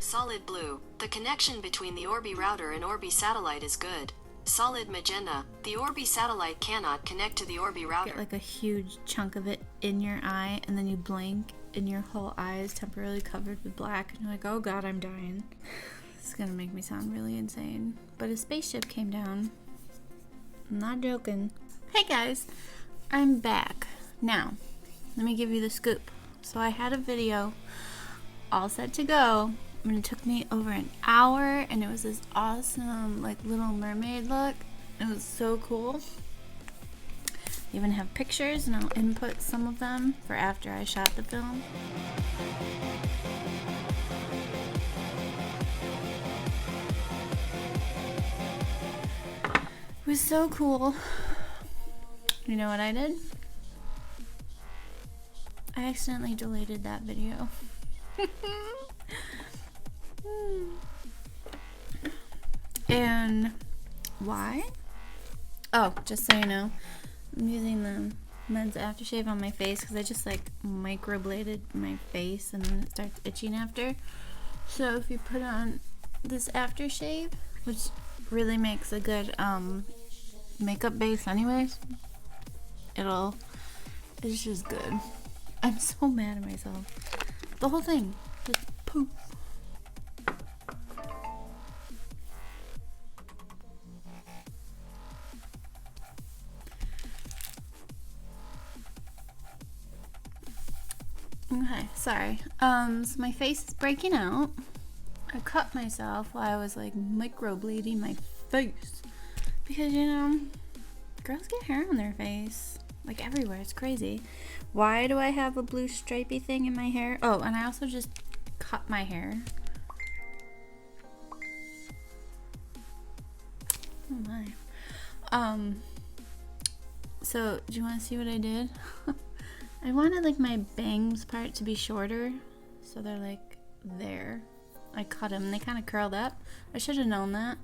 Solid blue. The connection between the Orbi router and Orbi satellite is good. Solid magenta. The Orbi satellite cannot connect to the Orbi router. Get like a huge chunk of it in your eye, and then you blink, and your whole eye is temporarily covered with black, and you're like, oh god, I'm dying. This is gonna make me sound really insane. But a spaceship came down. I'm not joking. Hey guys, I'm back. Now, let me give you the scoop. So I had a video all set to go. I mean, it took me over an hour, and it was this awesome, like, Little Mermaid look. It was so cool. I even have pictures, and I'll input some of them for after I shot the film. It was so cool. You know what I did? I accidentally deleted that video. And why? Oh, just so you know, I'm using the men's aftershave on my face because I just like microbladed my face and then it starts itching after. So if you put on this aftershave, which really makes a good makeup base anyways, it's just good. I'm so mad at myself. The whole thing just poof. Okay, sorry. So my face is breaking out. I cut myself while I was like microblading my face. Because, you know, girls get hair on their face. Like everywhere. It's crazy. Why do I have a blue stripey thing in my hair? Oh, and I also just cut my hair. Oh my. So, do you want to see what I did? I wanted like my bangs part to be shorter, so they're like there. I cut them, they kind of curled up. I should have known that,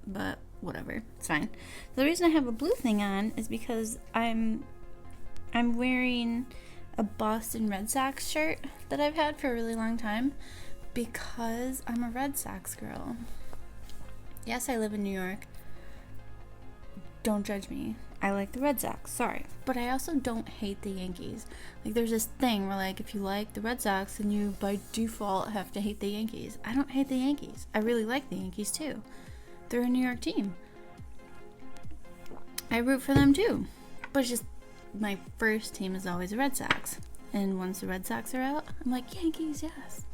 but whatever, it's fine. The reason I have a blue thing on is because I'm wearing a Boston Red Sox shirt that I've had for a really long time because I'm a Red Sox girl. Yes, I live in New York. Don't judge me. I like the Red Sox, sorry. But I also don't hate the Yankees. Like, there's this thing where, like, if you like the Red Sox, then you, by default, have to hate the Yankees. I don't hate the Yankees. I really like the Yankees, too. They're a New York team. I root for them, too. But it's just, my first team is always the Red Sox. And once the Red Sox are out, I'm like, Yankees, yes.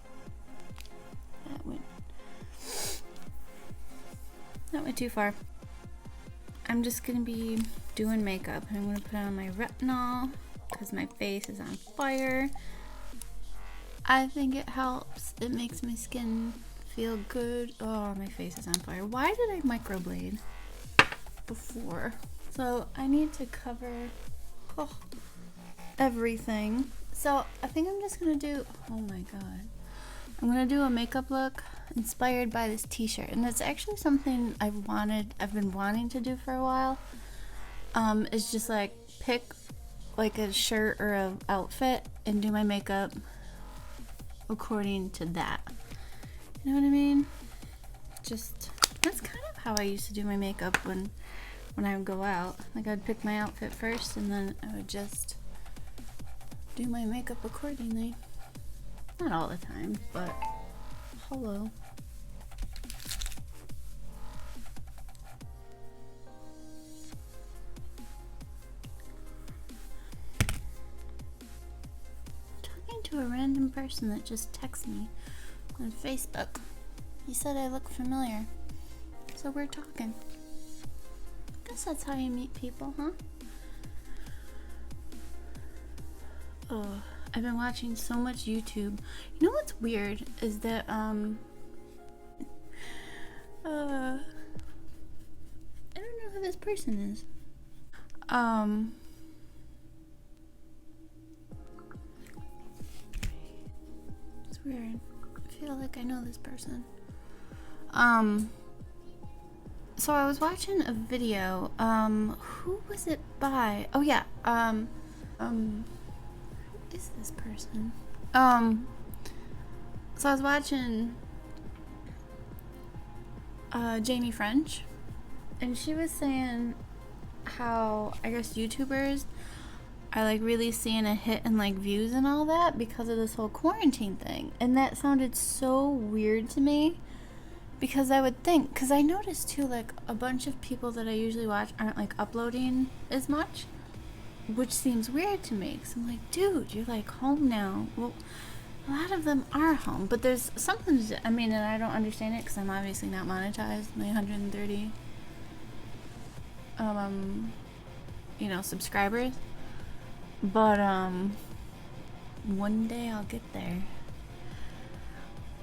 That went too far. I'm just gonna be doing makeup. I'm gonna put on my retinol because my face is on fire. I think it helps. It makes my skin feel good. Oh, my face is on fire. Why did I microblade before? So I need to cover everything. So I think I'm just gonna do, oh my god. I'm gonna do a makeup look inspired by this t-shirt, and it's actually something I've been wanting to do for a while. It's just like pick like a shirt or a outfit and do my makeup according to that. You know what I mean? Just, that's kind of how I used to do my makeup when I would go out. Like, I'd pick my outfit first and then I would just do my makeup accordingly. Not all the time, but hello. Talking to a random person that just texted me on Facebook. He said I look familiar, so we're talking. Guess that's how you meet people, huh? Oh, I've been watching so much YouTube. You know what's weird is that I don't know who this person is. It's weird. I feel like I know this person. So I was watching a video. Who was it by? Oh yeah. Who is this person? So I was watching Jamie French, and she was saying how I guess YouTubers are like really seeing a hit in like views and all that because of this whole quarantine thing, and that sounded so weird to me because I would think, because I noticed too like a bunch of people that I usually watch aren't like uploading as much, which seems weird to me because I'm like, dude, you're like home now. Well, a lot of them are home, but there's something, I mean, and I don't understand it because I'm obviously not monetized, my 130 subscribers, but one day I'll get there.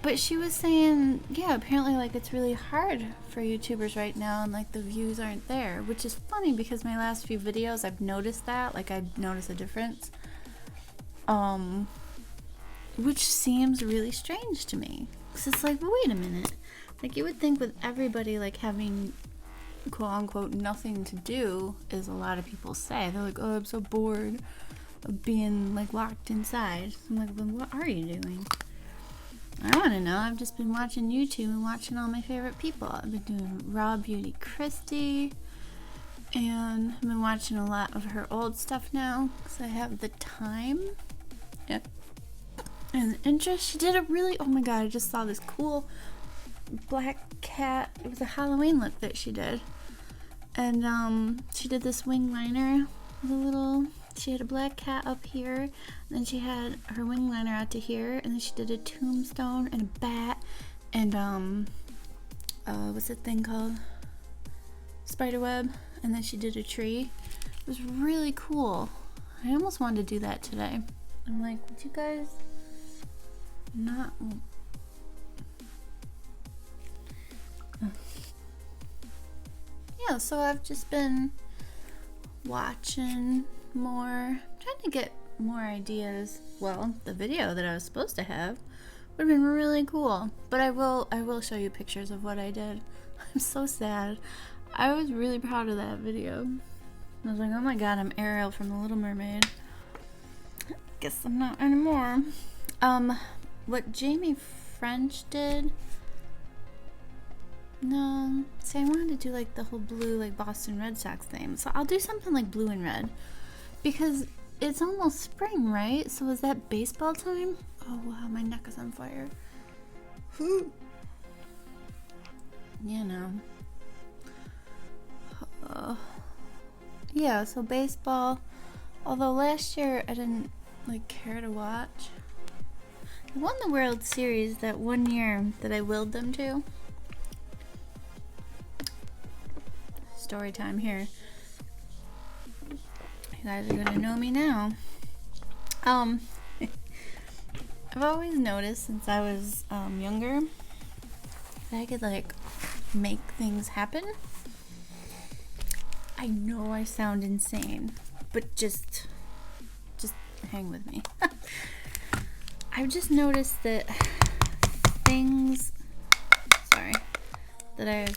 But she was saying, yeah, apparently like it's really hard for YouTubers right now and like the views aren't there, which is funny because my last few videos I've noticed that, like I've noticed a difference, which seems really strange to me because it's like, wait a minute, like you would think with everybody like having quote unquote nothing to do, as a lot of people say, they're like, oh, I'm so bored of being like locked inside. I'm like, then what are you doing? I want to know. I've just been watching YouTube and watching all my favorite people. I've been doing Raw Beauty Christy, and I've been watching a lot of her old stuff now because I have the time and the interest. She did a really, oh my god, I just saw this cool black cat. It was a Halloween look that she did, and she did this wing liner with a little, she had a black cat up here, and then she had her wing liner out to here, and then she did a tombstone and a bat and what's that thing called, spider web, and then she did a tree. It was really cool. I almost wanted to do that today. I'm like, would you guys not yeah, so I've just been watching more, trying to get more ideas. Well, the video that I was supposed to have would have been really cool, but I will show you pictures of what I did. I'm so sad. I was really proud of that video. I was like, oh my god, I'm Ariel from The Little Mermaid. Guess I'm not anymore. What Jamie French did, no, see, I wanted to do like the whole blue, like Boston Red Sox thing. So I'll do something like blue and red because it's almost spring, right? So is that baseball time? Oh wow, my neck is on fire. You know. Yeah, so baseball. Although last year I didn't like care to watch. I won the World Series that one year that I willed them to. Story time here. You guys are gonna know me now. I've always noticed since I was younger that I could like make things happen. I know I sound insane, but just hang with me. I've just noticed that things, that I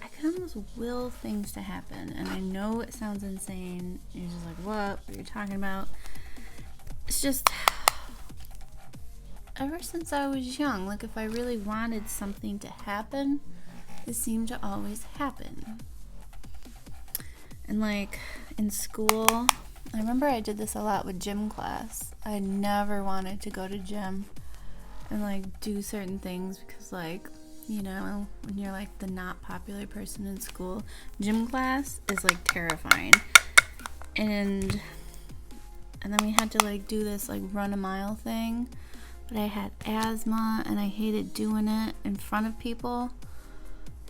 can almost will things to happen, and I know it sounds insane. You're just like, what are you talking about? It's just, ever since I was young, like if I really wanted something to happen, it seemed to always happen. And like in school, I remember I did this a lot with gym class. I never wanted to go to gym and like do certain things because like, you know, when you're like the not popular person in school, gym class is like terrifying. And then we had to like do this like run a mile thing, but I had asthma and I hated doing it in front of people.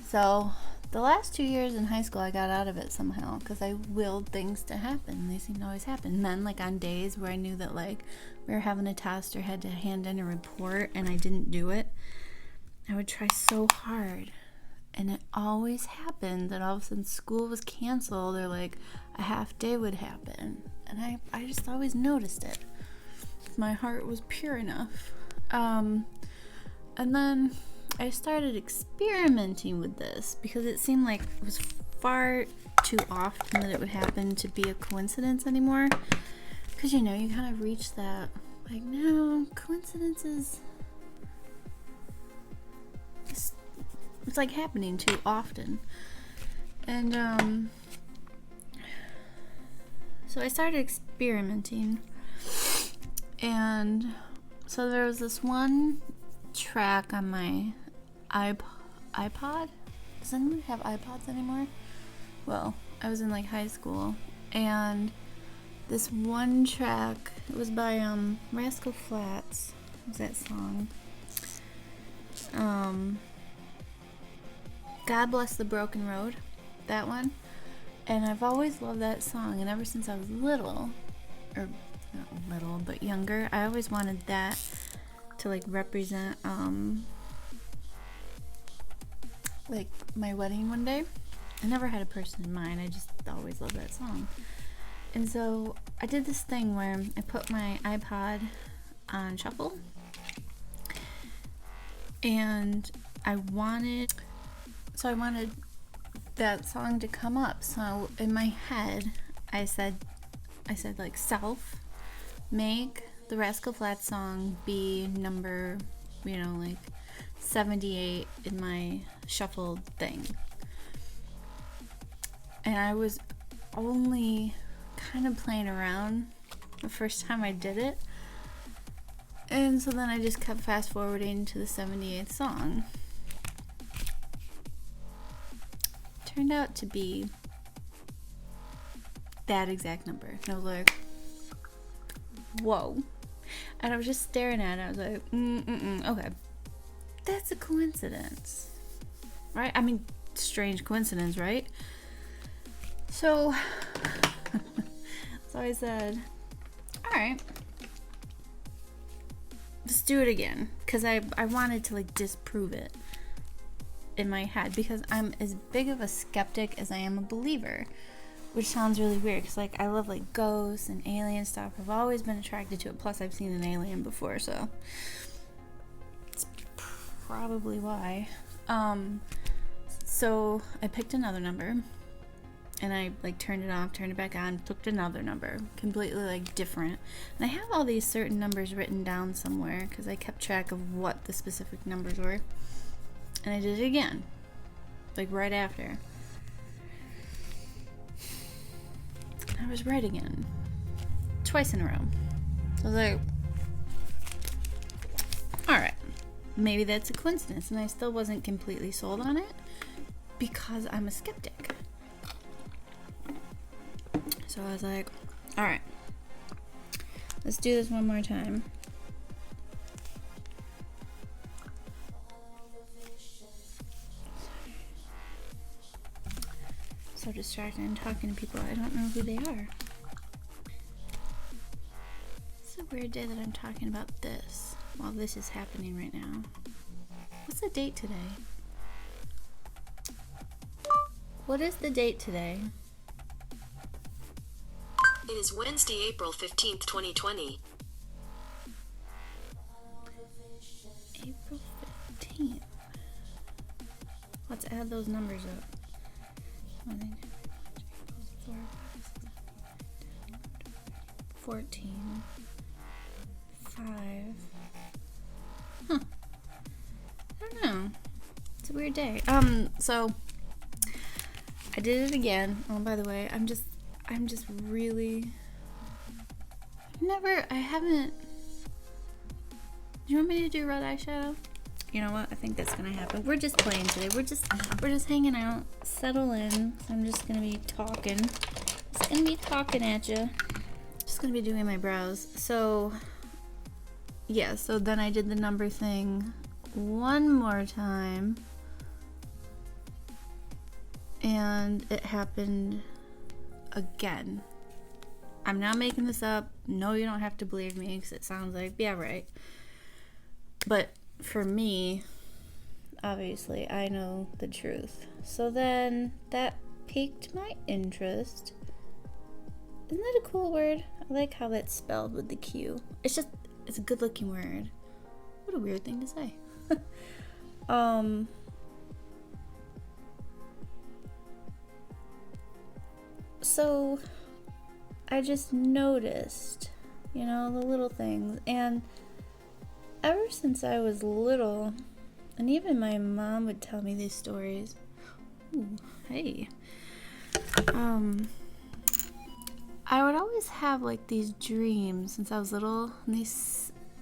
So the last 2 years in high school I got out of it somehow because I willed things to happen. They seemed to always happen. And then like on days where I knew that like we were having a test or had to hand in a report and I didn't do it, I would try so hard, and it always happened that all of a sudden school was canceled or like a half day would happen, and I just always noticed it. My heart was pure enough. And then I started experimenting with this because it seemed like it was far too often that it would happen to be a coincidence anymore, because you know, you kind of reach that like, no, coincidences, it's like happening too often. And so I started experimenting, and so there was this one track on my iPod. Does anyone have iPods anymore? Well, I was in like high school, and this one track, it was by Rascal Flatts. What was that song? God Bless the Broken Road, that one. And I've always loved that song, and ever since I was little, or not little, but younger, I always wanted that to like represent like my wedding one day. I never had a person in mind, I just always loved that song. And so I did this thing where I put my iPod on shuffle, and I wanted that song to come up. So in my head, I said like, self, make the Rascal Flatts song be number, like 78 in my shuffled thing. And I was only kind of playing around the first time I did it. And so then I just kept fast forwarding to the 78th song. Turned out to be that exact number. And I was like, whoa. And I was just staring at it. I was like, okay. That's a coincidence. Right? I mean, strange coincidence, right? So I said, alright, let's do it again. Because I wanted to like disprove it in my head, because I'm as big of a skeptic as I am a believer, which sounds really weird because like I love like ghosts and alien stuff. I've always been attracted to it. Plus I've seen an alien before, so it's probably why. So I picked another number, and I like turned it off, turned it back on, picked another number, completely like different. And I have all these certain numbers written down somewhere because I kept track of what the specific numbers were. And I did it again, like right after. I was right again, twice in a row. So I was like, alright, maybe that's a coincidence. And I still wasn't completely sold on it because I'm a skeptic. So I was like, alright, let's do this one more time. So distracted and talking to people. I don't know who they are. It's a weird day that I'm talking about this while this is happening right now. What's the date today? What is the date today? It is Wednesday, April 15th, 2020. April 15th. Let's add those numbers up. 14, 5. Huh. I don't know. It's a weird day. So I did it again. Oh, by the way, I'm just really I haven't. Do you want me to do red eyeshadow? You know what? I think that's gonna happen. We're just playing today. We're just hanging out. Settle in. I'm just gonna be talking. Just gonna be talking at you. Just gonna be doing my brows. So yeah. So then I did the number thing one more time, and it happened again. I'm not making this up. No, you don't have to believe me because it sounds like, yeah, right. But for me, obviously, I know the truth. So then that piqued my interest. Isn't that a cool word? I like how that's spelled with the Q. It's a good looking word. What a weird thing to say. So I just noticed, the little things. And ever since I was little, And even my mom would tell me these stories. Ooh, hey. I would always have like these dreams since I was little, and they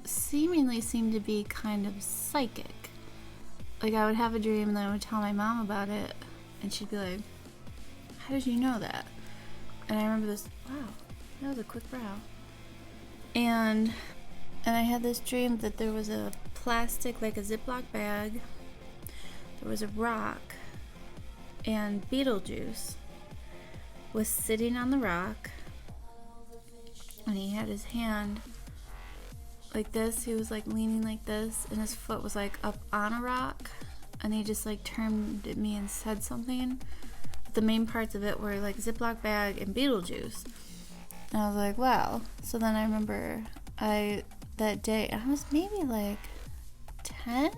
seemingly seemed to be kind of psychic. Like I would have a dream and then I would tell my mom about it, and she'd be like, "How did you know that?" And I remember this, wow, that was a quick brow. And I had this dream that there was a plastic, like a Ziploc bag, there was a rock, and Beetlejuice was sitting on the rock, and he had his hand like this. He was like leaning like this, and his foot was like up on a rock, and he just like turned at me and said something. The main parts of it were like Ziploc bag and Beetlejuice. And I was like, wow. So then I remember that day, I was maybe like 10,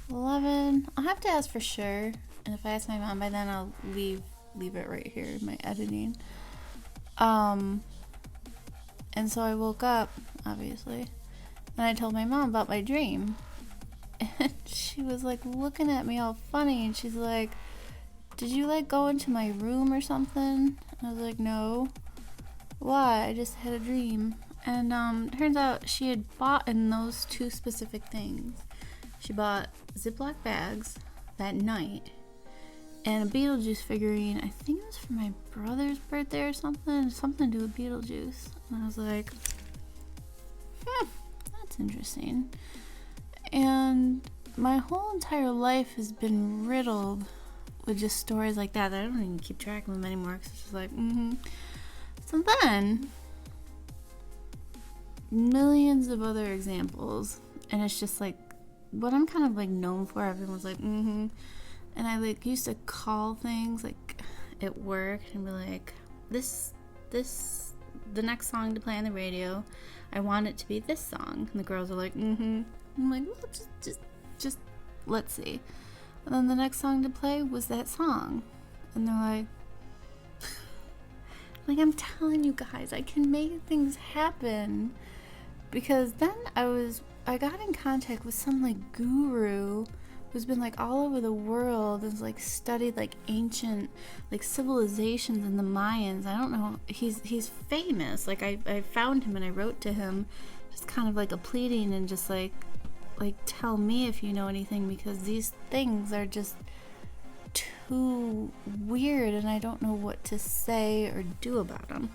11. I'll have to ask for sure. And if I ask my mom by then, I'll leave it right here in my editing. And so I woke up, obviously, and I told my mom about my dream. And she was like looking at me all funny, and she's like, "Did you like go into my room or something?" I was like, "No." "Why?" "I just had a dream." And turns out she had bought in those two specific things. She bought Ziploc bags that night and a Beetlejuice figurine. I think it was for my brother's birthday or something to do with Beetlejuice. And I was like, that's interesting. And my whole entire life has been riddled with just stories like that. I don't even keep track of them anymore because it's just like, So then, millions of other examples, and it's just like what I'm kind of like known for. Everyone's like, and I like used to call things like at work and be like, this the next song to play on the radio, I want it to be this song, and the girls are like, I'm like, well, just let's see. And then the next song to play was that song, and they're like, I'm telling you guys, I can make things happen. Because then I got in contact with some like guru who's been like all over the world and has like studied like ancient like civilizations and the Mayans. I don't know, he's famous. Like I found him and I wrote to him, just kind of like a pleading and just like tell me if you know anything, because these things are just too weird and I don't know what to say or do about them.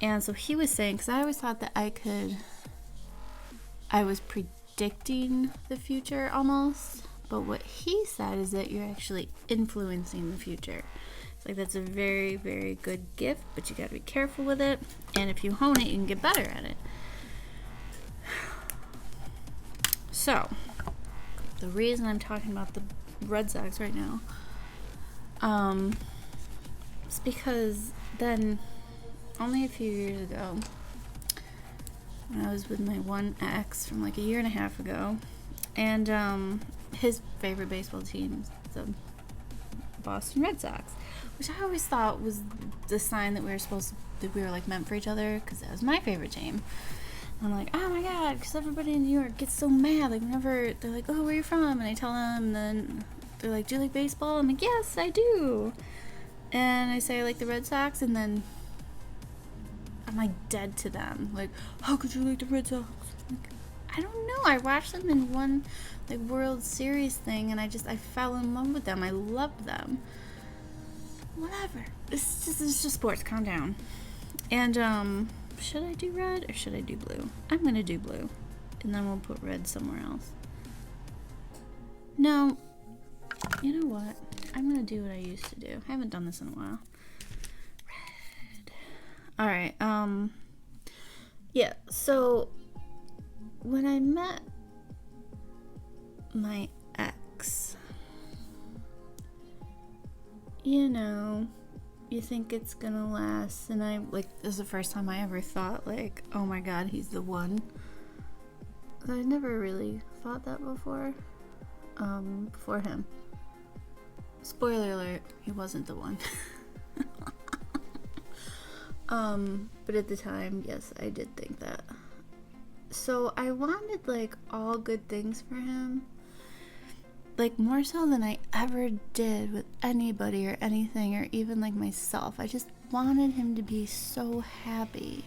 And so he was saying, because I always thought that I was predicting the future almost, but what he said is that you're actually influencing the future. It's like that's a very, very good gift, but you got to be careful with it, and if you hone it, you can get better at it. So, the reason I'm talking about the Red Sox right now, is because then, only a few years ago, when I was with my one ex from like a year and a half ago, and his favorite baseball team is the Boston Red Sox, which I always thought was the sign that we were like meant for each other, because that was my favorite team. I'm like, oh my god, because everybody in New York gets so mad, like whenever they're like, oh, where are you from? And I tell them, and then they're like, do you like baseball? I'm like, yes, I do. And I say I like the Red Sox, and then I'm like dead to them. Like, how could you like the Red Sox? Like, I don't know. I watched them in one like World Series thing, and I fell in love with them. I loved them. Whatever. It's just sports. Calm down. And should I do red or should I do blue? I'm gonna do blue, and then we'll put red somewhere else. No. You know what? I'm gonna do what I used to do. I haven't done this in a while. Alright, yeah, so when I met my ex, you know, you think it's gonna last, and this is the first time I ever thought, like, oh my god, he's the one. I never really thought that before him. Spoiler alert, he wasn't the one. But at the time, yes, I did think that. So I wanted like all good things for him, like more so than I ever did with anybody or anything, or even like myself. I just wanted him to be so happy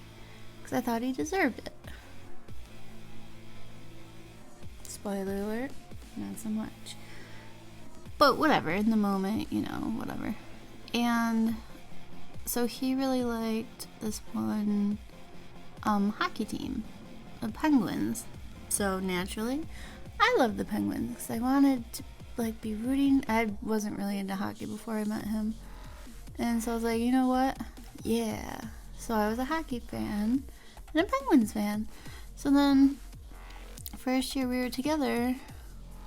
because I thought he deserved it. Spoiler alert, not so much. But whatever, in the moment, whatever. And so he really liked this one hockey team, the Penguins. So naturally, I loved the Penguins because I wanted to be rooting. I wasn't really into hockey before I met him. And so I was like, you know what? Yeah. So I was a hockey fan and a Penguins fan. So then, first year we were together,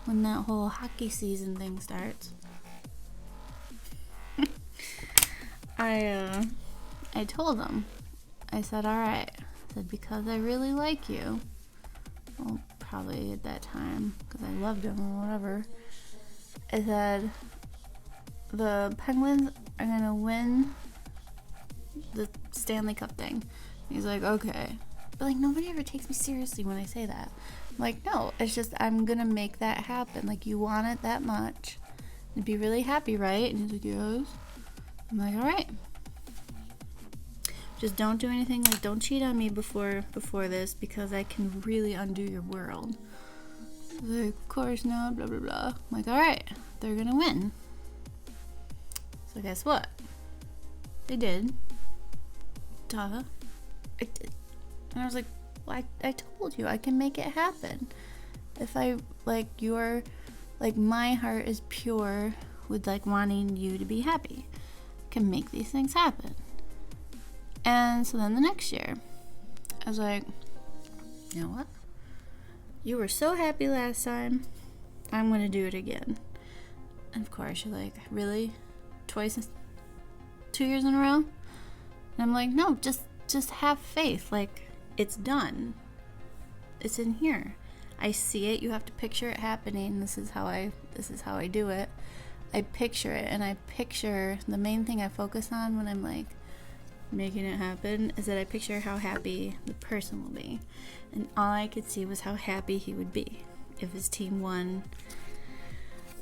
when that whole hockey season thing starts, I told him, I said, all right. I said, because I really like you. Well, probably at that time, because I loved him or whatever. I said, the Penguins are going to win the Stanley Cup thing. He's like, okay. But like, nobody ever takes me seriously when I say that. I'm like, no, it's just, I'm going to make that happen. Like, you want it that much. You'd be really happy, right? And he's like, yes. I'm like, all right. Just don't do anything, like, don't cheat on me before this, because I can really undo your world. He's like, of course not, blah, blah, blah. I'm like, all right, they're going to win. So guess what? They did. Duh. I did. And I was like, well, I told you, I can make it happen. If I, my heart is pure with, wanting you to be happy. I can make these things happen. And so then the next year, I was like, you know what? You were so happy last time, I'm going to do it again. And of course, you're like, really? Twice, 2 years in a row? And I'm like, no, just have faith. Like, it's done. It's in here. I see it. You have to picture it happening. This is how I do it. I picture it, and I picture the main thing I focus on when I'm making it happen is that I picture how happy the person will be. And all I could see was how happy he would be if his team won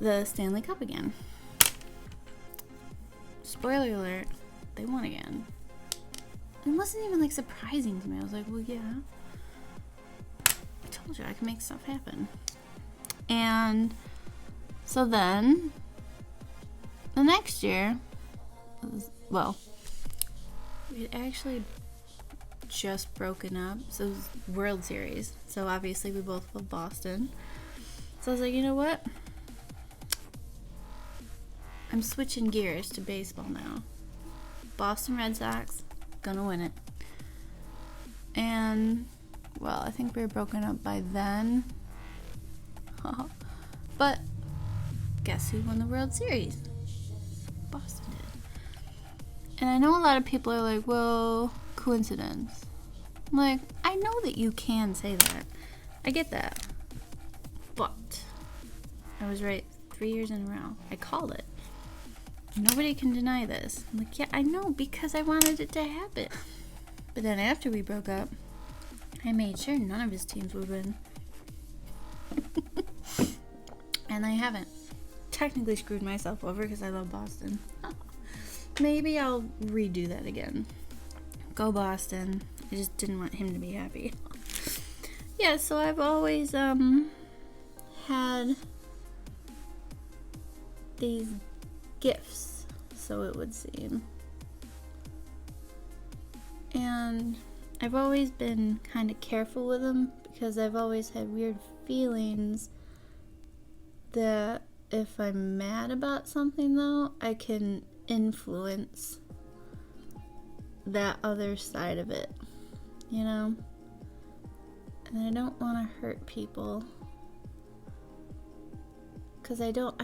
the Stanley Cup again. Spoiler alert, they won again. It wasn't even surprising to me. I was like, well, yeah, I told you I can make stuff happen. And so then the next year, we had actually just broken up. So it was World Series. So obviously we both love Boston. So I was like, you know what? I'm switching gears to baseball now. Boston Red Sox, gonna win it. And, I think we were broken up by then. But guess who won the World Series? Boston did. And I know a lot of people are like, well, coincidence. I'm like, I know that you can say that. I get that. But I was right 3 years in a row. I called it. Nobody can deny this. I'm like, yeah, I know, because I wanted it to happen. But then after we broke up, I made sure none of his teams would win. And I haven't. Technically screwed myself over because I love Boston. Maybe I'll redo that again. Go Boston. I just didn't want him to be happy. Yeah, so I've always had these gifts, so it would seem. And I've always been kind of careful with them because I've always had weird feelings that if I'm mad about something, though, I can influence that other side of it, And I don't want to hurt people, because I don't,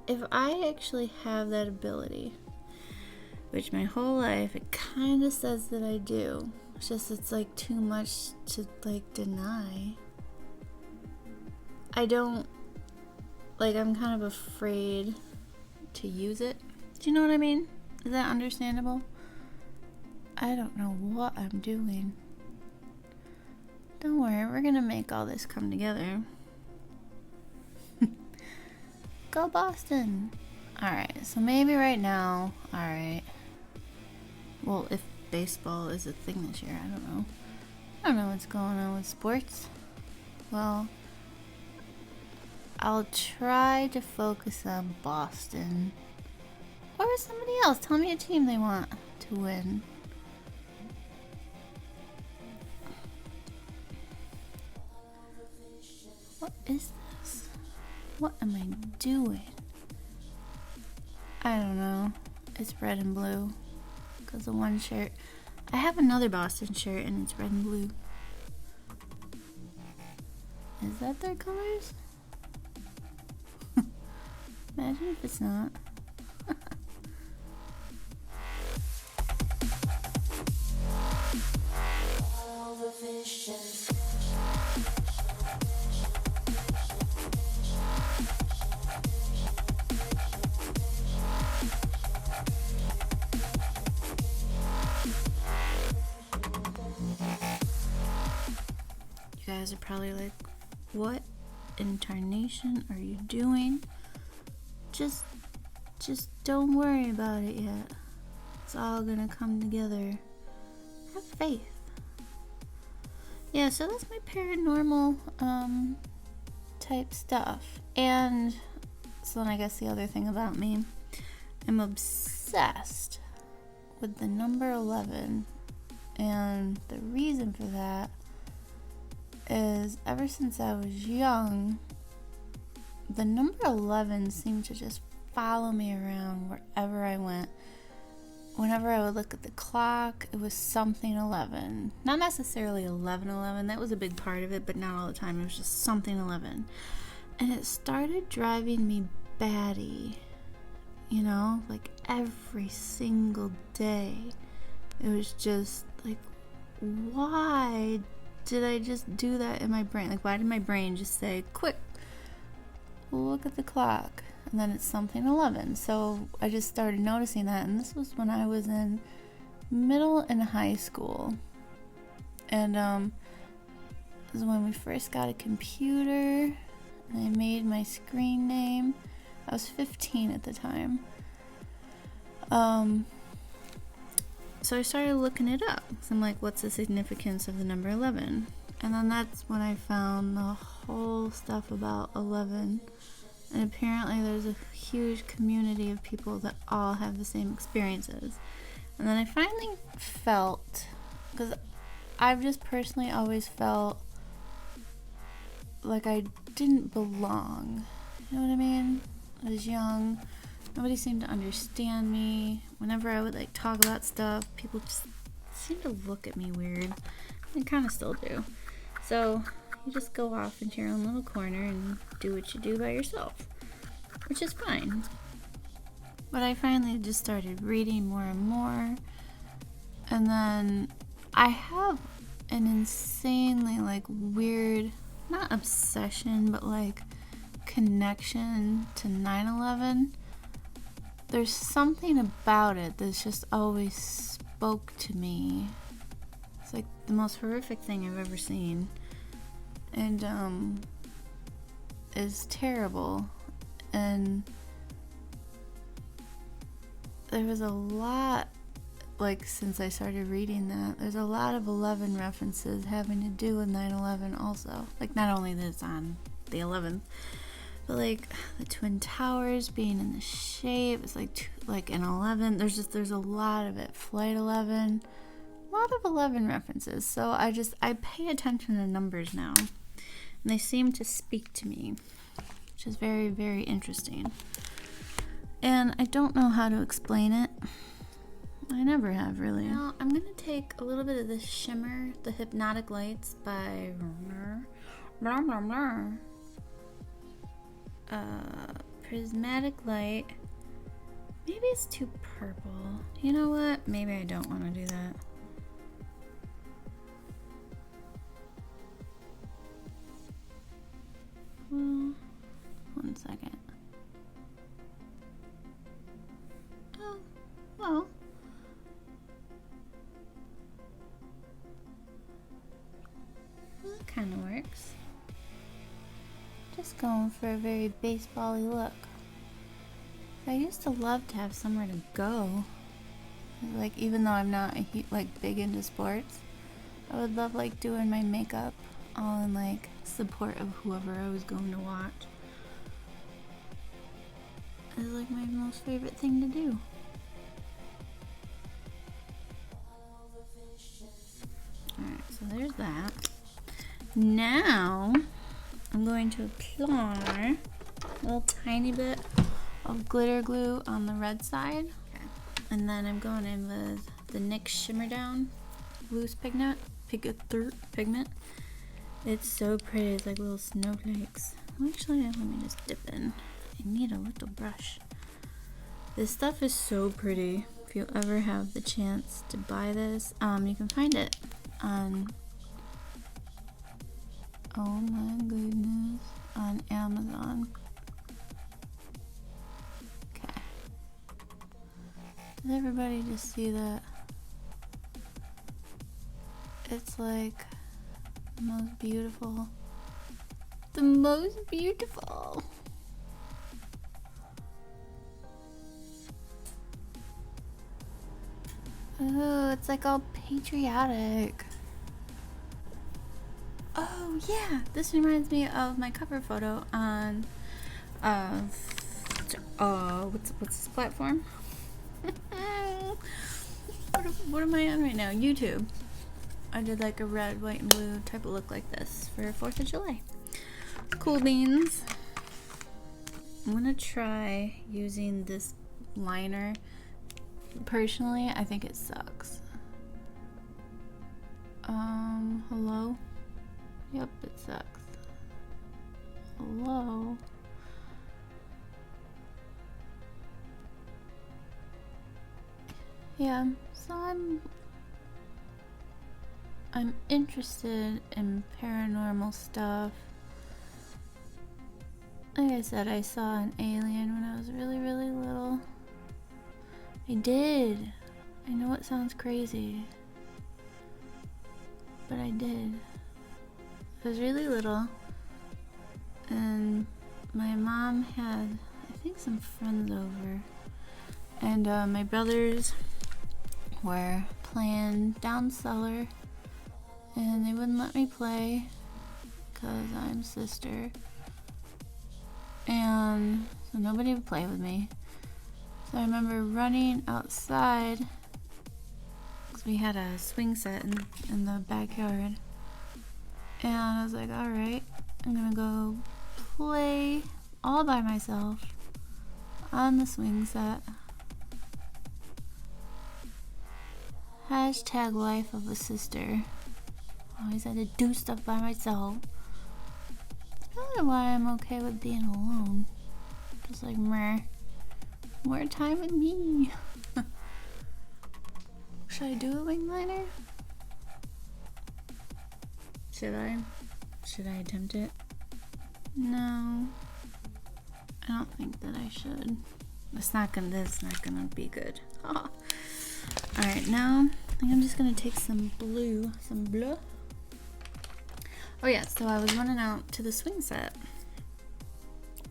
if I actually have that ability, which my whole life, it kind of says that I do, it's just, it's too much to deny. I don't, I'm kind of afraid to use it. Do you know what I mean? Is that understandable? I don't know what I'm doing. Don't worry, we're gonna make all this come together. Go Boston. Alright, so maybe right now, alright. Well, if baseball is a thing this year, I don't know. I don't know what's going on with sports. Well, I'll try to focus on Boston. Or somebody else. Tell me a team they want to win. What is this? What am I doing? I don't know. It's red and blue. Because the one shirt. I have another Boston shirt and it's red and blue. Is that their colors? Imagine if it's not. You guys are probably like, what in tarnation are you doing? Just don't worry about it yet. It's all gonna come together. Have faith. Yeah, so that's my paranormal type stuff. And so then I guess the other thing about me, I'm obsessed with the number 11. And the reason for that is ever since I was young, the number 11 seemed to just follow me around wherever I went. Whenever I would look at the clock, it was something 11. Not necessarily 11:11, that was a big part of it, but not all the time. It was just something 11. And it started driving me batty, you know, like every single day. It was just like, why did I just do that in my brain? Like, why did my brain just say, quick, look at the clock? And then it's something 11. So I just started noticing that. And this was when I was in middle and high school. And this is when we first got a computer. And I made my screen name. I was 15 at the time. So I started looking it up. So I'm like, what's the significance of the number 11? And then that's when I found the whole stuff about 11. And apparently there's a huge community of people that all have the same experiences. And then I finally felt, because I've just personally always felt like I didn't belong. You know what I mean? I was young. Nobody seemed to understand me. Whenever I would like talk about stuff, people just seemed to look at me weird. They kind of still do. So you just go off into your own little corner and do what you do by yourself, which is fine. But I finally just started reading more and more. And then I have an insanely like weird, not obsession, but like connection to 9/11. There's something about it that's just always spoke to me. It's like the most horrific thing I've ever seen. And is terrible. And there was a lot, like since I started reading that, there's a lot of 11 references having to do with 9/11 also. Like not only that it's on the 11th, but like the Twin Towers being in the shape, it's like an 11. There's a lot of it. Flight 11, a lot of 11 references. So I pay attention to numbers now, and they seem to speak to me, which is very, very interesting. And I don't know how to explain it. I never have, really. Now, I'm going to take a little bit of this shimmer, the Hypnotic Lights by Prismatic Light. Maybe it's too purple. You know what? Maybe I don't want to do that. Well, 1 second. Oh, well. That kind of works. Just going for a very baseball-y look. I used to love to have somewhere to go. Like, even though I'm not like big into sports, I would love like doing my makeup all in like support of whoever I was going to watch. It's like my most favorite thing to do. Alright, so there's that. Now I'm going to apply a little tiny bit of glitter glue on the red side. Okay. And then I'm going in with the NYX Shimmer Down loose pigment. It's so pretty. It's like little snowflakes. Actually, let me just dip in. I need a little brush. This stuff is so pretty. If you ever have the chance to buy this, you can find it on, oh my goodness, on Amazon. Okay. Does everybody just see that? It's like the most beautiful. The most beautiful. Oh, it's like all patriotic. Oh yeah, this reminds me of my cover photo on what's this platform? what am I on right now? YouTube. I did like a red, white, and blue type of look like this for 4th of July. Cool beans. I'm gonna try using this liner. Personally, I think it sucks. Hello? Yep, it sucks. Hello? Yeah, so I'm interested in paranormal stuff. Like I said, I saw an alien when I was really, really little. I did. I know it sounds crazy, but I did. I was really little, and my mom had, I think, some friends over, and my brothers were playing down cellar, and they wouldn't let me play because I'm sister, and so nobody would play with me. So I remember running outside because we had a swing set in the backyard, and I was like, alright, I'm gonna go play all by myself on the swing set. Hashtag life of a sister. Always had to do stuff by myself. That's probably why I'm okay with being alone. Just like, meh. More time with me. Should I do a wing liner? Should I? Should I attempt it? No. I don't think that I should. It's not gonna be good. Alright, now I think I'm just gonna take some blue. Oh yeah, so I was running out to the swing set,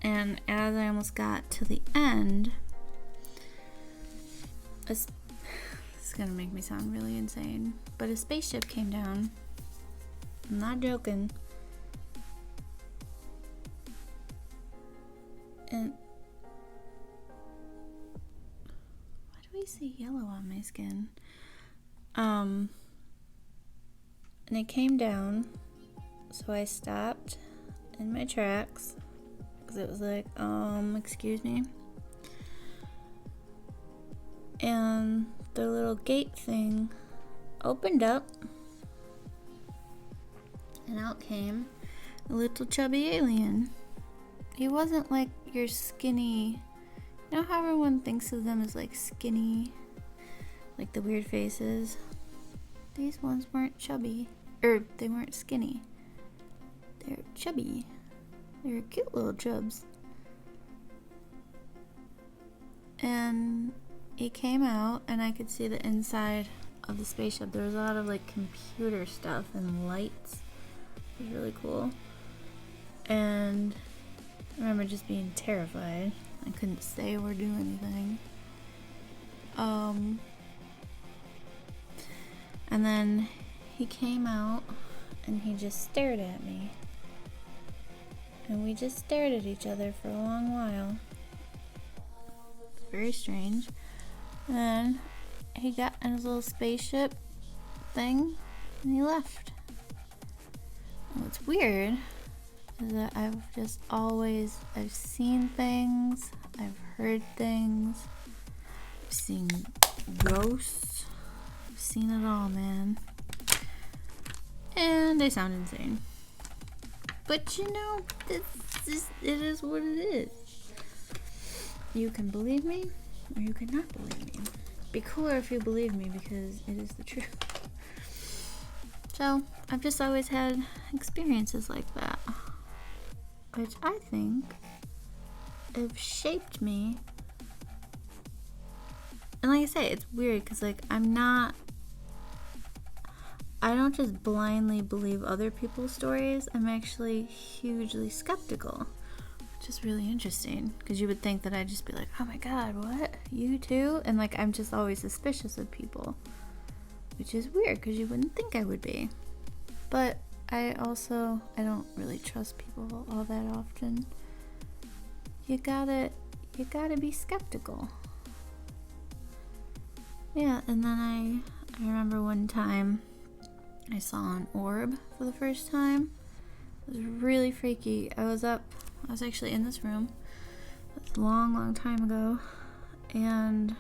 and as I almost got to the end, it's gonna make me sound really insane, but a spaceship came down. I'm not joking. And why do I see yellow on my skin? And it came down, so I stopped in my tracks because it was like, excuse me. And the little gate thing opened up, and out came a little chubby alien. He wasn't like your skinny, you know how everyone thinks of them as like skinny, like the weird faces? These ones weren't chubby, or they weren't skinny. They're chubby. They're cute little chubs. And he came out, and I could see the inside of the spaceship. There was a lot of like computer stuff and lights. It was really cool. And I remember just being terrified. I couldn't say or do anything. And then he came out and he just stared at me. And we just stared at each other for a long while. It's very strange. And then he got in his little spaceship thing and he left. And what's weird is that I've seen things, I've heard things, I've seen ghosts, I've seen it all, man. And they sound insane. But you know, it is what it is. You can believe me, or you cannot believe me. Be cooler if you believe me, because it is the truth. So, I've just always had experiences like that, which I think have shaped me. And like I say, it's weird, because like, I don't just blindly believe other people's stories. I'm actually hugely skeptical, which is really interesting, because you would think that I'd just be like, oh my god, what? You too? And like, I'm just always suspicious of people, which is weird, because you wouldn't think I would be. But I don't really trust people all that often. You gotta be skeptical. Yeah, and then I remember one time I saw an orb for the first time. It was really freaky. I was actually in this room. It was a long time ago. And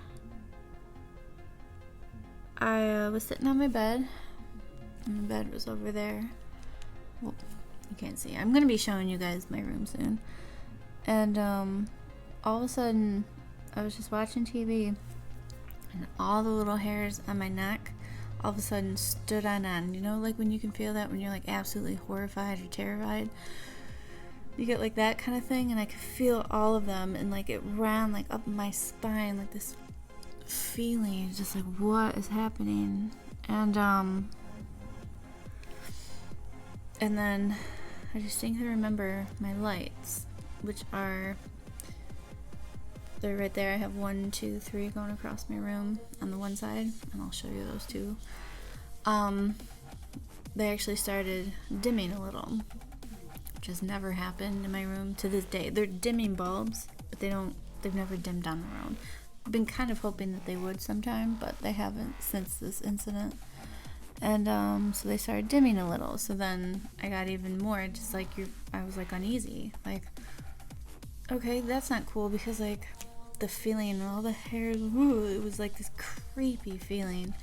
I was sitting on my bed. And the bed was over there. Well, you can't see. I'm going to be showing you guys my room soon. And all of a sudden, I was just watching TV. And all the little hairs on my neck all of a sudden stood on end. You know, like when you can feel that when you're like absolutely horrified or terrified? You get like that kind of thing, and I could feel all of them, and like it ran like up my spine, like this feeling, just like, what is happening? And then I distinctly remember my lights, which they're right there. I have 1, 2, 3 going across my room on the one side, and I'll show you those two. They actually started dimming a little, which has never happened in my room to this day. They're dimming bulbs, but they've never dimmed on their own. I've been kind of hoping that they would sometime, but they haven't since this incident. And so they started dimming a little. So then I got even more, just like I was like uneasy. Like, okay, that's not cool, because like the feeling and all the hairs, it was like this creepy feeling.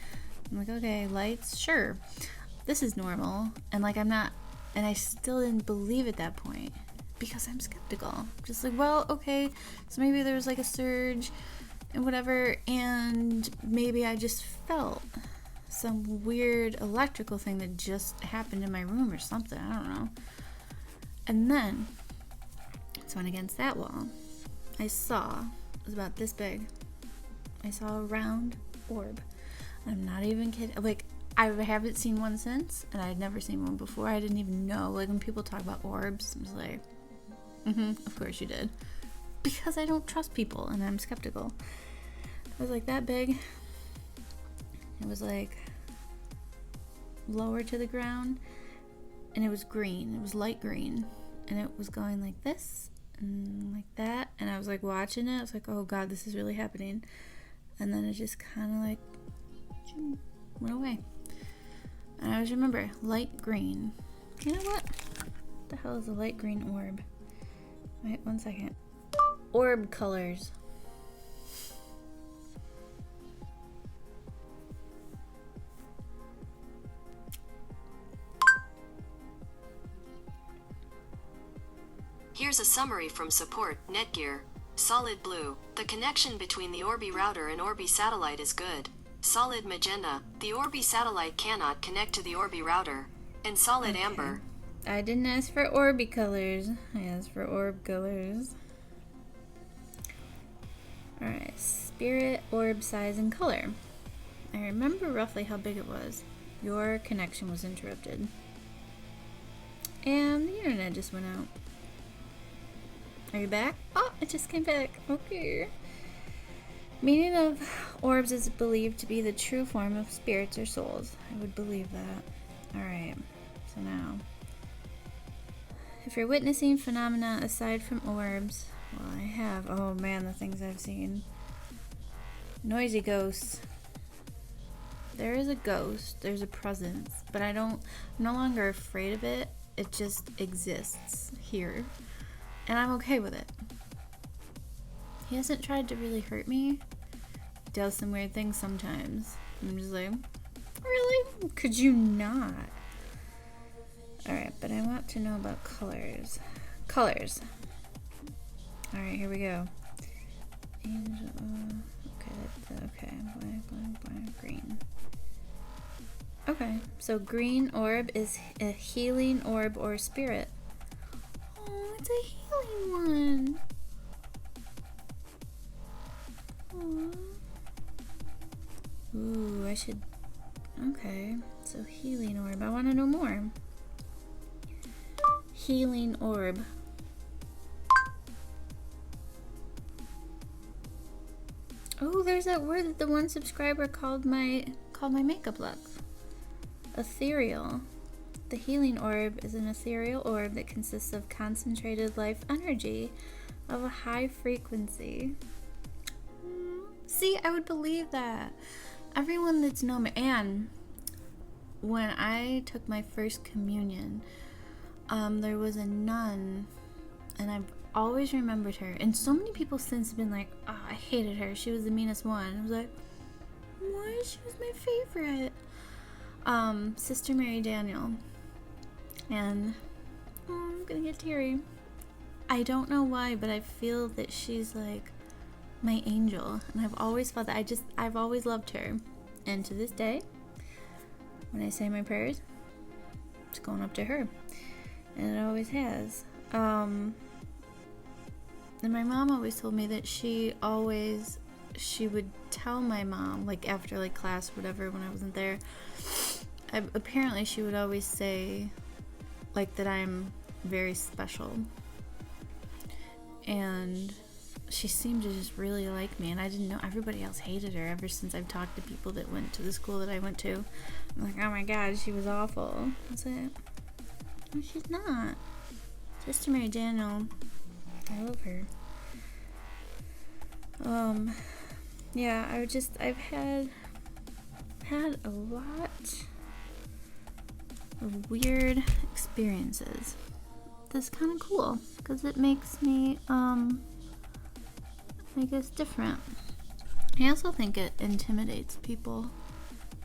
I'm like, okay, lights, sure, this is normal. And like and I still didn't believe at that point, because I'm skeptical. Just like, well, okay, so maybe there's like a surge and whatever, and maybe I just felt some weird electrical thing that just happened in my room or something, I don't know. And then so went against that wall, I saw, it was about this big, I saw a round orb. I'm not even kidding. Like, I haven't seen one since, and I had never seen one before. I didn't even know. Like, when people talk about orbs, I was like, of course you did. Because I don't trust people, and I'm skeptical. It was like that big. It was like lower to the ground, and it was green. It was light green, and it was going like this and like that, and I was like watching it. I was like, oh god, this is really happening. And then it just kind of like went away. And I always remember light green. You know what the hell is a light green orb? Wait 1 second. Orb colors. Here's a summary from support, Netgear. Solid blue. The connection between the Orbi router and Orbi satellite is good. Solid magenta. The Orbi satellite cannot connect to the Orbi router. And solid amber. I didn't ask for Orbi colors. I asked for orb colors. Alright, spirit, orb size, and color. I remember roughly how big it was. Your connection was interrupted. And the internet just went out. Are you back? Oh, it just came back. Okay. Meaning of orbs is believed to be the true form of spirits or souls. I would believe that. Alright, so now, if you're witnessing phenomena aside from orbs, well, I have. Oh man, the things I've seen. Noisy ghosts. There is a ghost, there's a presence, but I'm no longer afraid of it. It just exists here. And I'm okay with it. He hasn't tried to really hurt me. He does some weird things sometimes. I'm just like, really? Could you not? Alright, but I want to know about colors. Colors. Alright, here we go. Angel, okay, black, green. Okay, so green orb is a healing orb or spirit. Oh, it's a healing one. Aww. Ooh, I should... Okay, so healing orb. I want to know more. Healing orb. Oh, there's that word that the one subscriber called my makeup look. Ethereal. The healing orb is an ethereal orb that consists of concentrated life energy of a high frequency. See, I would believe that. Everyone that's known me, and when I took my first communion, there was a nun, and I've always remembered her. And so many people since have been like, oh, I hated her. She was the meanest one. I was like, why? She was my favorite. Sister Mary Daniel. And I'm gonna get teary. I don't know why, but I feel that she's like my angel, and I've always felt that. I've always loved her, and to this day, when I say my prayers, it's going up to her, and it always has. And my mom always told me that she would tell my mom, like after like class or whatever, when I wasn't there, apparently she would always say like that I'm very special, and she seemed to just really like me, and I didn't know. Everybody else hated her ever since I've talked to people that went to the school that I went to. I'm like, oh my god, she was awful. That's it. No, she's not. Sister Mary Daniel, I love her. Yeah, I've had a lot of weird experiences. That's kind of cool, because it makes me, I guess, different. I also think it intimidates people.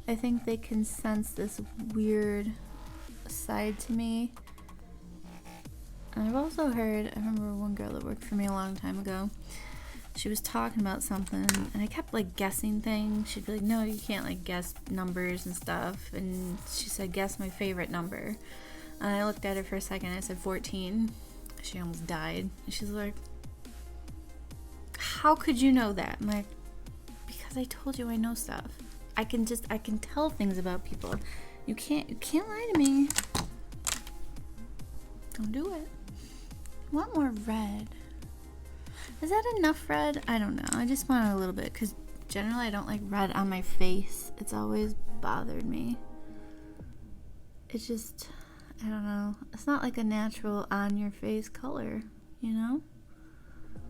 I think they can sense this weird side to me. And I've also heard, I remember one girl that worked for me a long time ago, she was talking about something, and I kept like guessing things. She'd be like, no, you can't like guess numbers and stuff. And she said, guess my favorite number. And I looked at her for a second, and I said 14. She almost died. And she's like, how could you know that? I'm like, because I told you I know stuff. I can tell things about people. You can't lie to me. Don't do it. I want more red. Is that enough red? I don't know. I just want a little bit, because generally I don't like red on my face. It's always bothered me. It's just, I don't know. It's not like a natural on your face color, you know?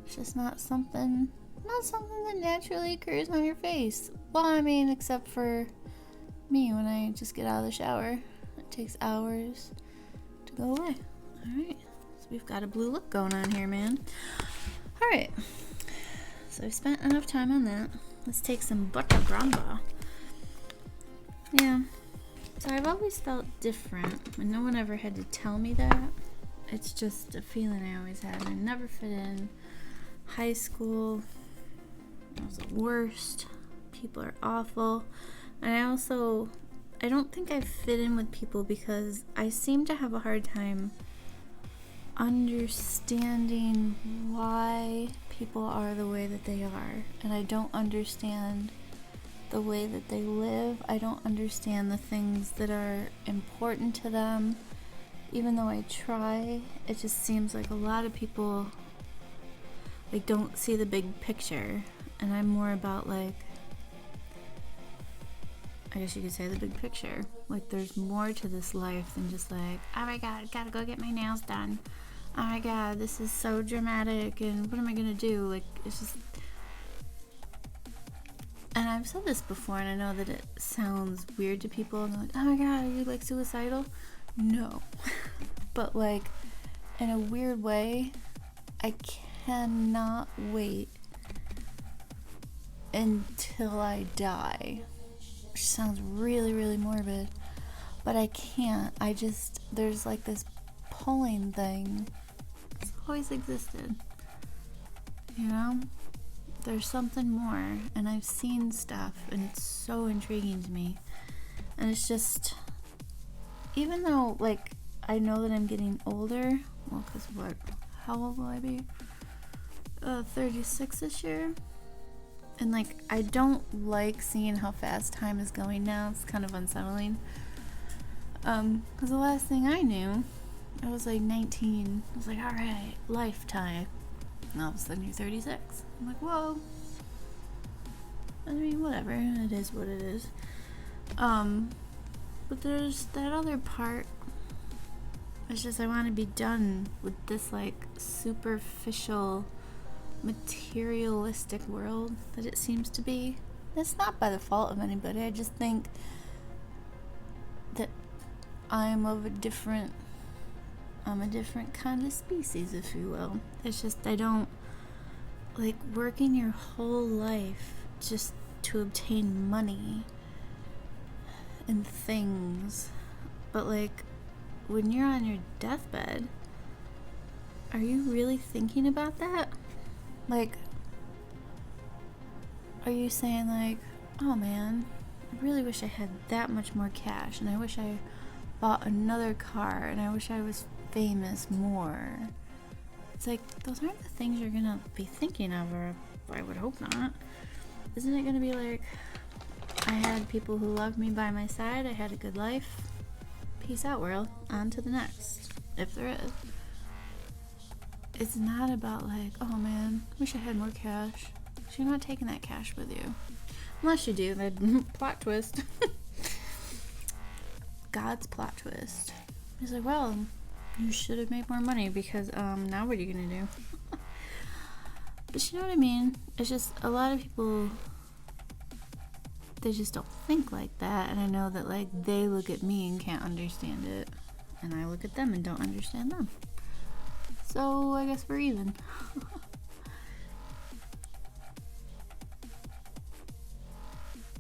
It's just not something that naturally occurs on your face. Well, I mean, except for me when I just get out of the shower. It takes hours to go away. Alright, so we've got a blue look going on here, man. Alright, so I've spent enough time on that. Let's take some butter gramba. Yeah, so I've always felt different, and no one ever had to tell me that. It's just a feeling I always had. I never fit in. High school, I was the worst. People are awful. And I don't think I fit in with people because I seem to have a hard time understanding why people are the way that they are. And I don't understand the way that they live. I don't understand the things that are important to them. Even though I try, it just seems like a lot of people like don't see the big picture, and I'm more about like, I guess you could say the big picture. Like there's more to this life than just like, oh my god, gotta go get my nails done. Oh my god, this is so dramatic, and what am I gonna do? Like it's just, and I've said this before, and I know that it sounds weird to people, and they're like, oh my god, are you like suicidal? No. But like in a weird way, I cannot wait until I die, which sounds really, really morbid, but I can't. I just, there's like this pulling thing. It's always existed, you know? There's something more, and I've seen stuff, and it's so intriguing to me. And it's just, even though like I know that I'm getting older, well, because what, how old will I be? 36 this year. And like I don't like seeing how fast time is going now. It's kind of unsettling. Because the last thing I knew, I was like 19. I was like, alright, lifetime. And all of a sudden you're 36. I'm like, whoa. I mean, whatever. It is what it is. But there's that other part. It's just I want to be done with this like superficial, materialistic world that it seems to be. That's not by the fault of anybody. I just think that I'm a different kind of species, if you will. It's just I don't like working your whole life just to obtain money and things. But like when you're on your deathbed, are you really thinking about that? Like, are you saying like, oh man, I really wish I had that much more cash, and I wish I bought another car, and I wish I was famous more? It's like, those aren't the things you're gonna be thinking of, or I would hope not. Isn't it gonna be like, I had people who loved me by my side, I had a good life, peace out world, on to the next, if there is. It's not about like, oh man, wish I had more cash. So you're not taking that cash with you. Unless you do, then plot twist. God's plot twist. He's like, well, you should have made more money because now what are you gonna do? But you know what I mean? It's just a lot of people, they just don't think like that, and I know that like they look at me and can't understand it, and I look at them and don't understand them. So I guess we're even.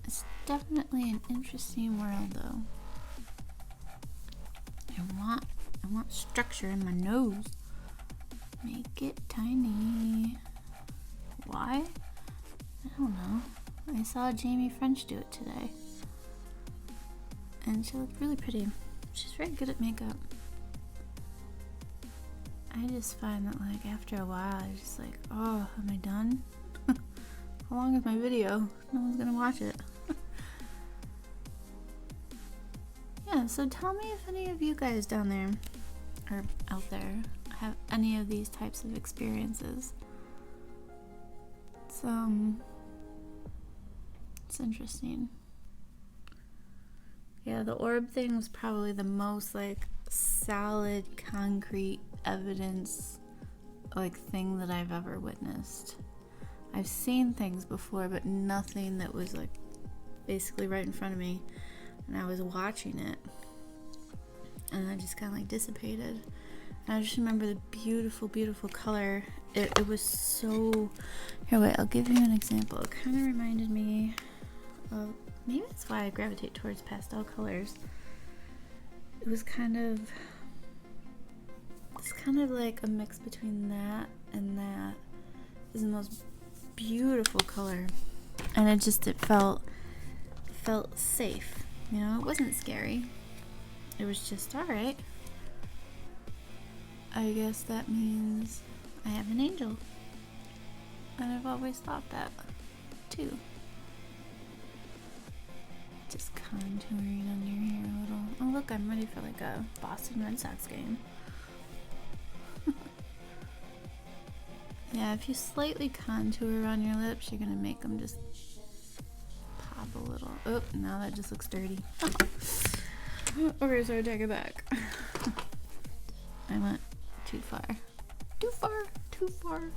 It's definitely an interesting world, though. I want structure in my nose. Make it tiny. Why? I don't know. I saw Jamie French do it today, and she looked really pretty. She's very good at makeup. I just find that like after a while I just like, oh, am I done? How long is my video? No one's gonna watch it. Yeah, so tell me if any of you guys down there or out there have any of these types of experiences. It's interesting. Yeah, the orb thing was probably the most like solid, concrete evidence like thing that I've ever witnessed. I've seen things before, but nothing that was like basically right in front of me, and I was watching it and I just kind of like dissipated. And I just remember the beautiful, beautiful color. It was so, here, wait, I'll give you an example. It kind of reminded me of, maybe that's why I gravitate towards pastel colors. It was kind of, it's kind of like a mix between that and that. It's the most beautiful color, and it felt safe, you know. It wasn't scary. It was just, all right, I guess that means I have an angel, and I've always thought that too. Just contouring under here a little. Oh look, I'm ready for like a Boston Red Sox game. Yeah, if you slightly contour on your lips, you're gonna make them just pop a little. Oh, now that just looks dirty. Okay, so I take it back. I went too far. Too far. Too far.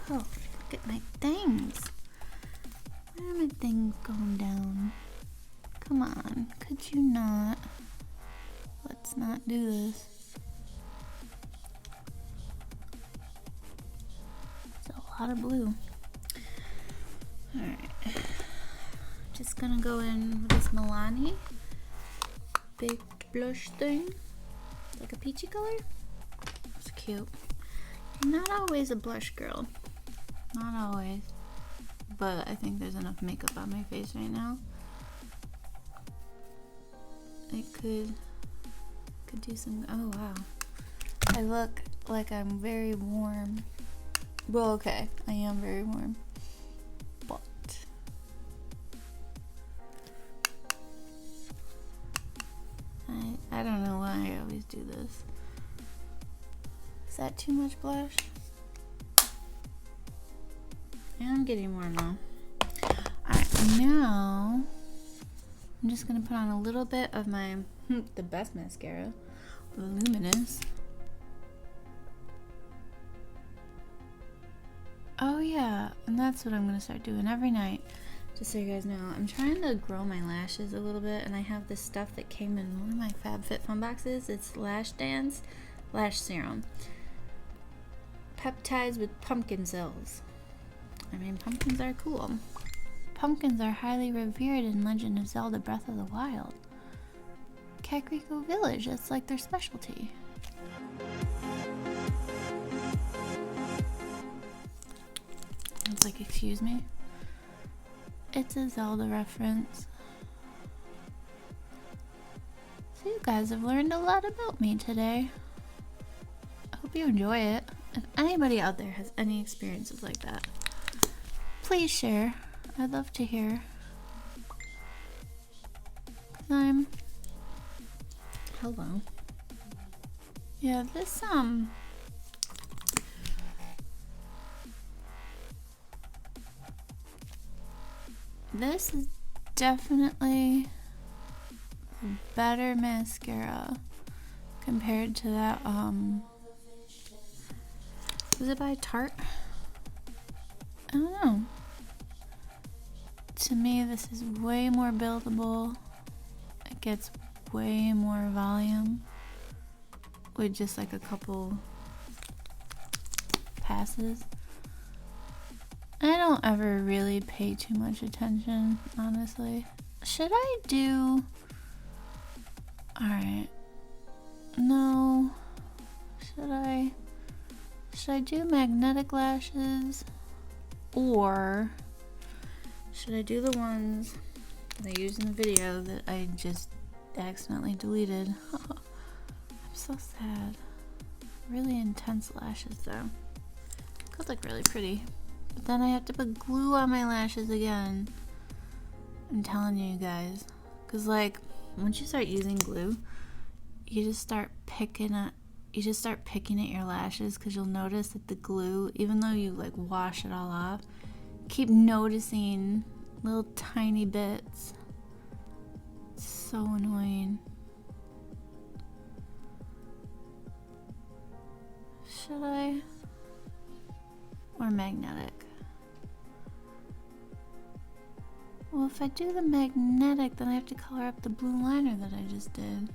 Oh, look at my things. Where are my things going down? Come on, could you not? Let's not do this. It's a lot of blue. Alright. Just gonna go in with this Milani big blush thing. Like a peachy color. It's cute. I'm not always a blush girl. Not always. But I think there's enough makeup on my face right now. I could do some. Oh wow. I look like I'm very warm. Well, okay. I am very warm. But I don't know why I always do this. Is that too much blush? Yeah, I'm getting warm now. Alright, now I'm just gonna put on a little bit of my the best mascara, Luminous. Oh yeah, and that's what I'm gonna start doing every night. Just so you guys know, I'm trying to grow my lashes a little bit, and I have this stuff that came in one of my FabFitFun boxes. It's Lash Dance Lash Serum. Peptides with pumpkin cells. I mean, pumpkins are cool. Pumpkins are highly revered in Legend of Zelda Breath of the Wild. Kakariko Village, that's like their specialty. It's like, excuse me? It's a Zelda reference. So you guys have learned a lot about me today. I hope you enjoy it. If anybody out there has any experiences like that, please share. I'd love to hear. Hello. Yeah, this this is definitely a better mascara compared to that was it by Tarte? I don't know. To me, this is way more buildable. It gets way more volume with just like a couple passes. I don't ever really pay too much attention, honestly. Should I do... Alright. No. Should I do magnetic lashes? Or should I do the ones that I used in the video that I just accidentally deleted? I'm so sad. Really intense lashes though. Could look really pretty. But then I have to put glue on my lashes again. I'm telling you guys. Cause like, once you start using glue, you just start picking at your lashes, because you'll notice that the glue, even though you like wash it all off, keep noticing little tiny bits. It's so annoying. Should I? Or magnetic? Well, if I do the magnetic, then I have to color up the blue liner that I just did.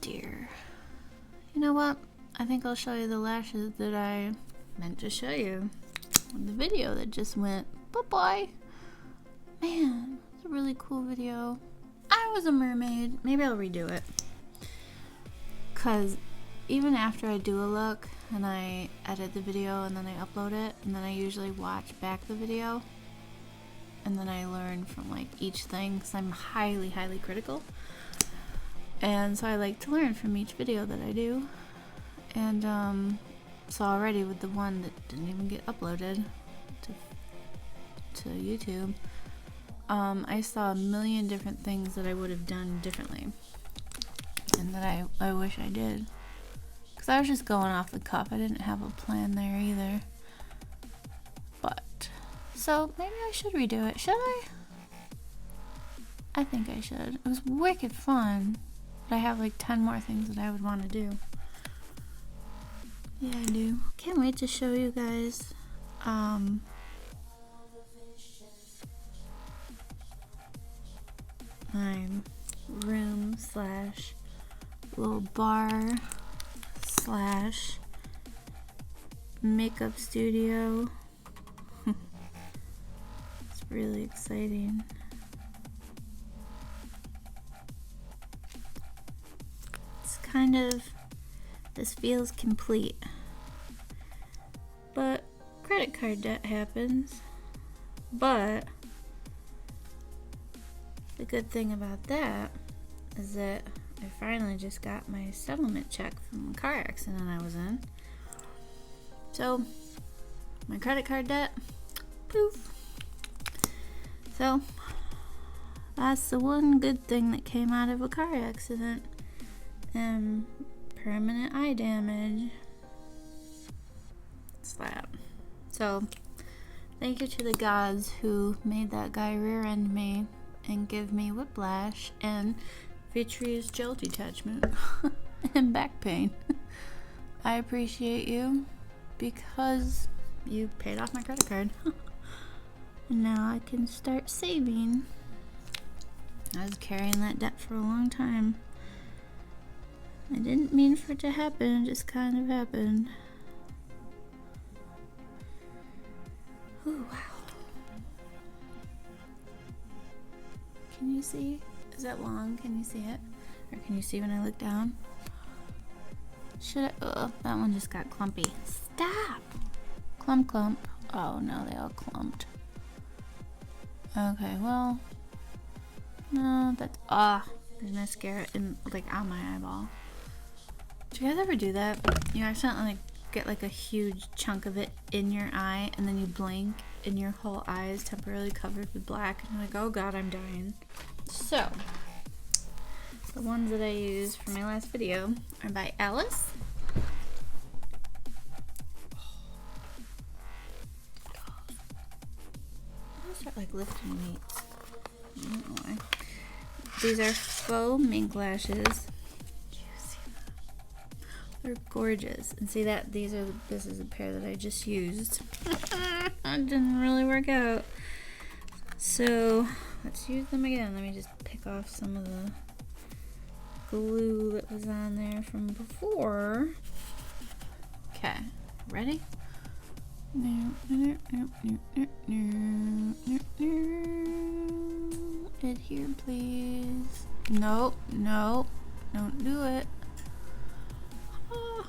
Dear. You know what? I think I'll show you the lashes that I meant to show you in the video that just went bye-bye. Man, it's a really cool video. I was a mermaid. Maybe I'll redo it. Because even after I do a look and I edit the video and then I upload it, and then I usually watch back the video and then I learn from like each thing, because I'm highly critical. And so I like to learn from each video that I do. And so already with the one that didn't even get uploaded to YouTube, I saw a million different things that I would have done differently. And that I wish I did. Because I was just going off the cuff. I didn't have a plan there either. But, so maybe I should redo it. Should I? I think I should. It was wicked fun. But I have like 10 more things that I would want to do. Yeah, I do. Can't wait to show you guys. My room slash little bar slash makeup studio. It's really exciting. It's kind of, this feels complete. But credit card debt happens. But the good thing about that is that I finally just got my settlement check from a car accident I was in. So, my credit card debt, poof. So, that's the one good thing that came out of a car accident. And permanent eye damage. Slap. So, thank you to the gods who made that guy rear-end me and give me whiplash and vitreous gel detachment and back pain. I appreciate you because you paid off my credit card. And now I can start saving. I was carrying that debt for a long time. I didn't mean for it to happen, it just kind of happened. Ooh, wow. Can you see? Is that long? Can you see it? Or can you see when I look down? Should I? Oh, that one just got clumpy. Stop! Clump, clump. Oh no, they all clumped. Okay, well. No, that's. There's mascara in, like, on my eyeball. Do you guys ever do that? You accidentally, like, get, like, a huge chunk of it in your eye, and then you blink, and your whole eye is temporarily covered with black, and you're like, oh god, I'm dying. So, the ones that I used for my last video are by Alice. I'm gonna start, like, lifting weights. I don't know why. These are faux mink lashes. Do you see that? They're gorgeous. And see that this is a pair that I just used. It didn't really work out. So let's use them again. Let me just pick off some of the glue that was on there from before. Okay, ready? Adhere, please. Nope, nope, don't do it. I'll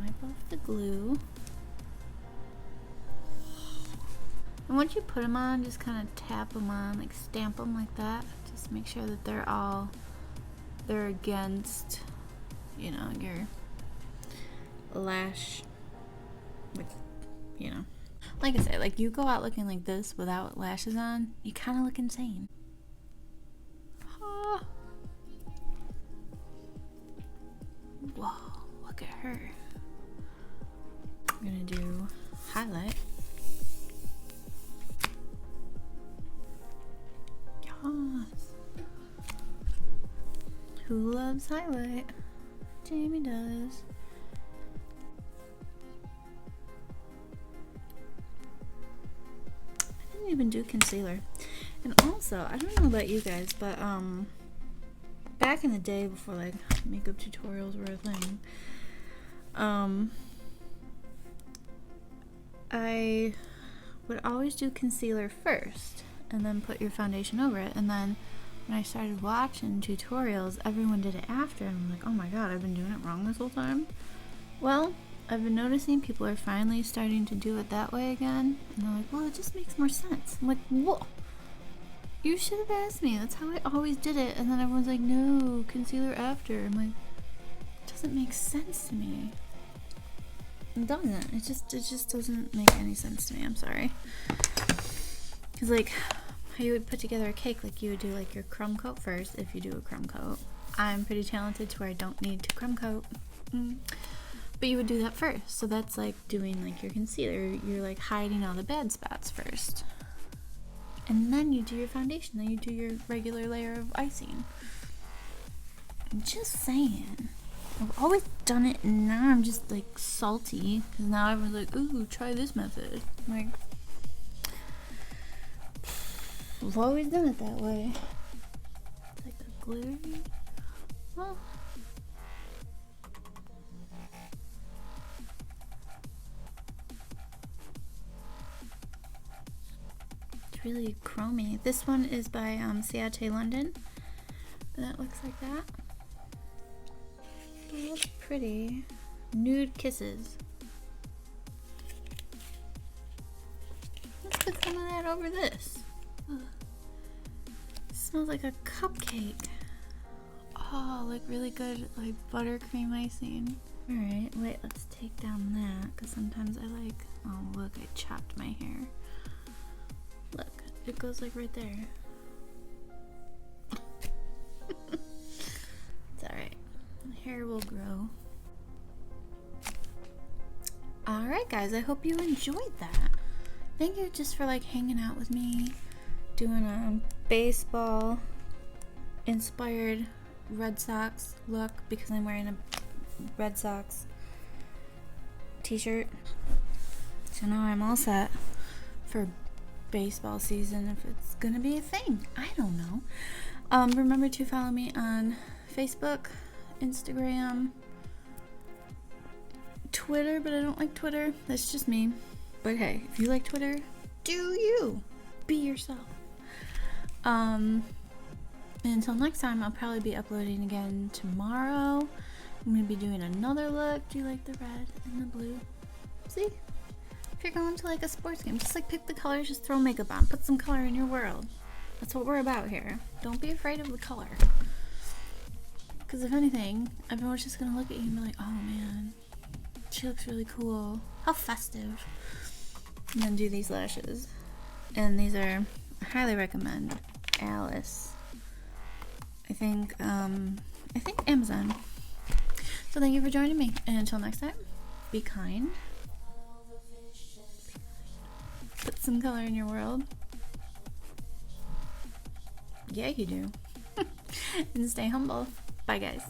wipe off the glue. And once you put them on, just kind of tap them on, like stamp them like that. Just make sure that they're against, you know, your lash, like, you know. Like I said, like, you go out looking like this without lashes on, you kind of look insane. Oh. Whoa, look at her. I'm gonna do highlight. Yes. Who loves highlight? Jamie does. Even do concealer. And also, I don't know about you guys, but back in the day before like makeup tutorials were a thing, I would always do concealer first and then put your foundation over it. And then when I started watching tutorials, everyone did it after, and I'm like, oh my god, I've been doing it wrong this whole time. Well, I've been noticing people are finally starting to do it that way again. And they're like, well, it just makes more sense. I'm like, whoa. You should have asked me. That's how I always did it. And then everyone's like, no, concealer after. I'm like, it doesn't make sense to me. It doesn't. It just doesn't make any sense to me. I'm sorry. Because, like, how you would put together a cake. Like you would do like your crumb coat first if you do a crumb coat. I'm pretty talented to where I don't need to crumb coat. But you would do that first. So that's like doing like your concealer. You're like hiding all the bad spots first. And then you do your foundation. Then you do your regular layer of icing. I'm just saying. I've always done it, and now I'm just like salty because now everyone's like, ooh, try this method. I'm like, I've always done it that way. It's like a glittery. Well, it's really chromy. This one is by Ciate London, and that looks like that. Oh, that's pretty. Nude Kisses. Let's put some of that over this. Ugh. Smells like a cupcake. Oh, like really good, like buttercream icing. Alright, wait, let's take down that, because sometimes I like, oh look, I chopped my hair. Look, it goes like right there. It's alright. Hair will grow. Alright guys, I hope you enjoyed that. Thank you just for like hanging out with me, doing a baseball inspired Red Sox look because I'm wearing a Red Sox t-shirt. So now I'm all set for baseball season if it's gonna be a thing. I don't know. Remember to follow me on Facebook, Instagram, Twitter, but I don't like Twitter. That's just me. But hey, if you like Twitter, do you. Be yourself. Until next time, I'll probably be uploading again tomorrow. I'm going to be doing another look. Do you like the red and the blue? See? If you're going to like a sports game, just like pick the colors, just throw makeup on. Put some color in your world. That's what we're about here. Don't be afraid of the color. Because if anything, everyone's just going to look at you and be like, oh man, she looks really cool. How festive. And then do these lashes. And these are, I highly recommend Alice. I think Amazon. So thank you for joining me. And until next time, be kind. Put some color in your world. Yeah, you do. And stay humble. Bye, guys.